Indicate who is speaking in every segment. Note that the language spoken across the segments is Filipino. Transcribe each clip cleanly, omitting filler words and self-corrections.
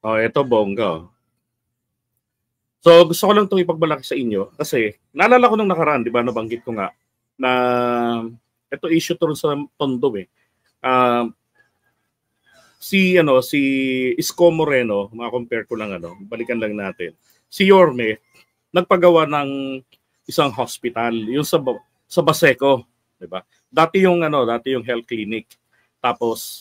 Speaker 1: Oh, ito bongga. So gusto ko lang itong ipagmalaki sa inyo kasi naalala ko nung nakaraan, di ba, nabanggit ko nga na ito issue to sa Tondo eh. Si Isko Moreno, ma-compare ko lang balikan lang natin. Si Yorme nagpagawa ng isang hospital, yung sa Baseco, di ba? Dati yung health clinic. Tapos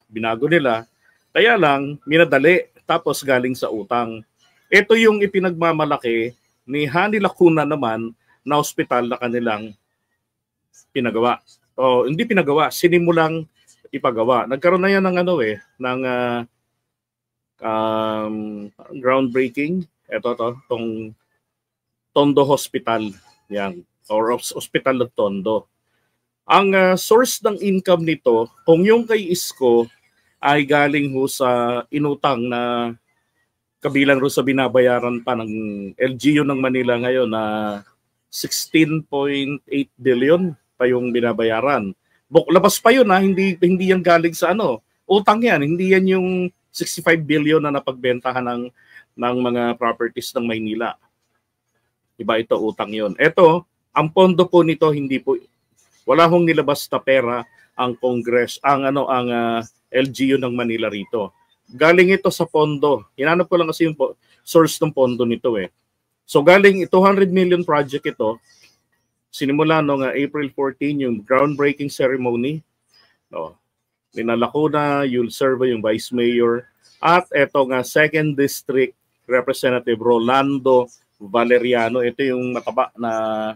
Speaker 1: binago nila. Kaya lang minadali tapos galing sa utang. Ito yung ipinagmamalaki ni Hani Lacuna naman na hospital na kanilang pinagawa. O hindi pinagawa, sinimulang ipagawa. Nagkaroon na yan ng groundbreaking. Tong Tondo Hospital yan, or Hospital ng Tondo. Ang source ng income nito, kung yung kay Isko ay galing ho sa inutang na kabilang ro sa binabayaran pa ng LGU ng Manila ngayon na 16.8 billion pa yung binabayaran. Labas pa yun hindi yan galing sa utang yan, hindi yan yung 65 billion na napagbentahan ng mga properties ng Maynila. Iba ito, utang yon. Ito, ang pondo po nito wala hong nilabas na pera ang Congress, ang LGU ng Manila rito. Galing ito sa pondo. Hinanap ko lang kasi yung source ng pondo nito eh. So galing 200 million project ito. Sinimula noong April 14 yung groundbreaking ceremony. Lacuna, Yul Servo yung Vice Mayor. At ito nga 2nd District Representative Rolando Valeriano. Ito yung mataba na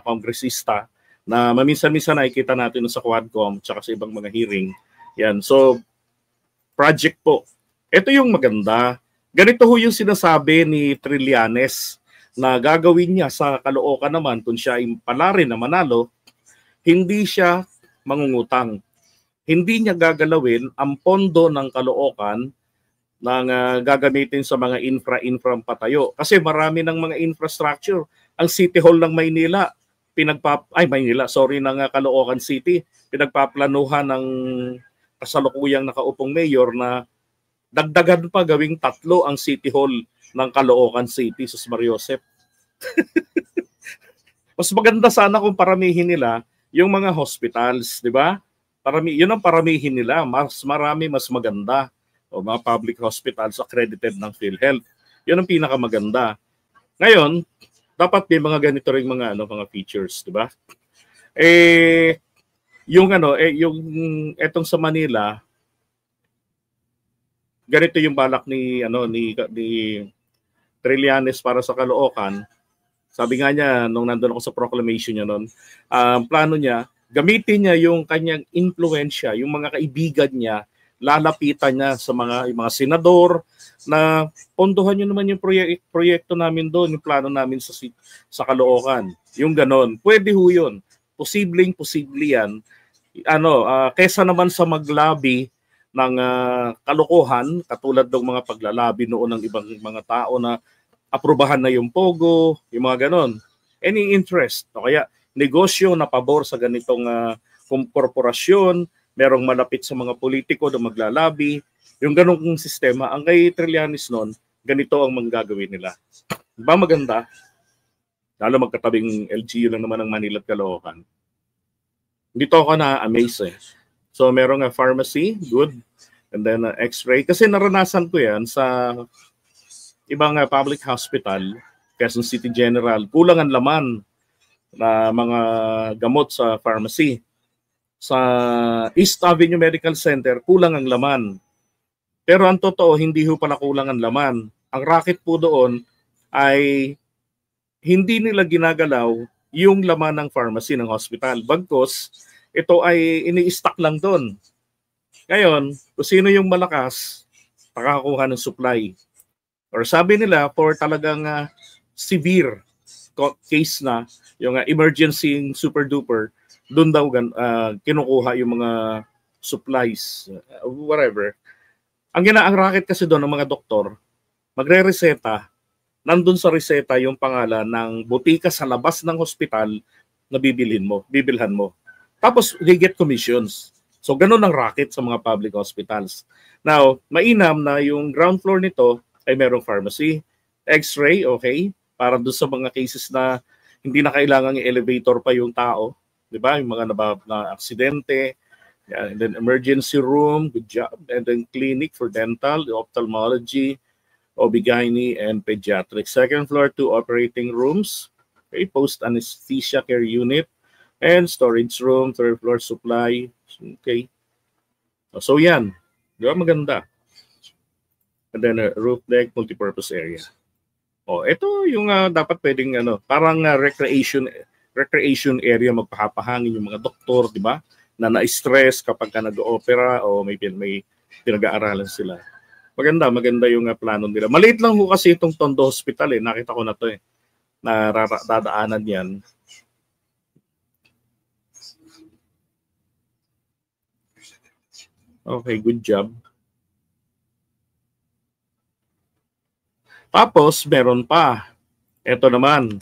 Speaker 1: kongresista na maminsan-minsan nakikita natin sa Quadcom tsaka sa ibang mga hearing. Yan. So project po. Ito yung maganda. Ganito ho yung sinasabi ni Trillanes na gagawin niya sa Caloocan naman kung siya ay palarin na manalo, hindi siya mangungutang. Hindi niya gagalawin ang pondo ng Caloocan na gagamitin sa mga infra patayo. Kasi marami ng mga infrastructure. Ang City Hall ng Maynila, ng Caloocan City, pinagpaplanuhan ng kasalukuyang nakaupong mayor na dagdagan pa gawing 3 ang City Hall ng Caloocan City, Sus Mariosep. Mas maganda sana kung paramihin nila yung mga hospitals, di ba? Yun ang paramihin nila, mas marami, mas maganda. O mga public hospitals accredited ng PhilHealth. Yun ang pinakamaganda. Ngayon, dapat may mga ganito ring mga features, di ba? Yung etong sa Manila, ganito yung balak ni Trillanes para sa Caloocan. Sabi nga niya nung nandun ako sa proclamation niya noon, plano niya gamitin niya yung kanyang influensya, yung mga kaibigan niya, lalapitan niya sa mga senador na pondohan niyo naman yung proyekto namin doon, yung plano namin sa Caloocan. Yung ganon. Pwede ho yun. Posible yan. Kesa naman sa maglabi ng kalokohan, katulad ng mga paglalabi noon ng ibang mga tao na aprubahan na yung POGO, yung mga ganon. Any interest, o kaya negosyo na pabor sa ganitong korporasyon, merong malapit sa mga politiko na maglalabi, yung ganong sistema, ang kay Trillanes noon, ganito ang manggagawin nila. Diba maganda? Lalo magkatabing LGU lang naman ng Manila at Caloocan. Dito ako na-amaze eh. So merong pharmacy, good. And then x-ray. Kasi naranasan ko yan sa ibang public hospital, Quezon City General, kulang ang laman na mga gamot sa pharmacy. Sa East Avenue Medical Center, kulang ang laman. Pero ang totoo, hindi ho pala kulang ang laman. Ang racket po doon ay hindi nila ginagalaw yung laman ng pharmacy ng hospital. Bagkus, ito ay ini-stock lang doon. Ngayon, kung sino yung malakas, makakakuha ng supply. Or sabi nila, for talagang severe case na, yung emergency super duper, doon daw kinukuha yung mga supplies, whatever. Ang racket kasi doon ng mga doktor, magre-reseta, nandun sa reseta yung pangalan ng butika sa labas ng hospital na bibilhan mo. Tapos they get commissions. So ganun ang racket sa mga public hospitals. Now, mainam na yung ground floor nito ay merong pharmacy, x-ray, okay, para doon sa mga cases na hindi na kailangan i-elevator pa yung tao, di ba? Yung mga na aksidente, yeah, and then emergency room, good job, and then clinic for dental, ophthalmology, OB-GYN, and pediatrics. Second floor, 2 operating rooms, okay, post-anesthesia care unit, and storage room, third floor supply, okay. So yan, di ba maganda? And then roof deck, multipurpose area. Oh, ito yung dapat pwedeng parang recreation area, magpapahangin yung mga doktor, di ba? Na na-stress kapag ka nag-opera o may pinag-aaralan sila. Maganda yung plano nila. Maliit lang ho kasi itong Tondo Hospital eh. Nakita ko na to eh. Na dadaanan yan. Okay, good job. Tapos, meron pa. Ito naman.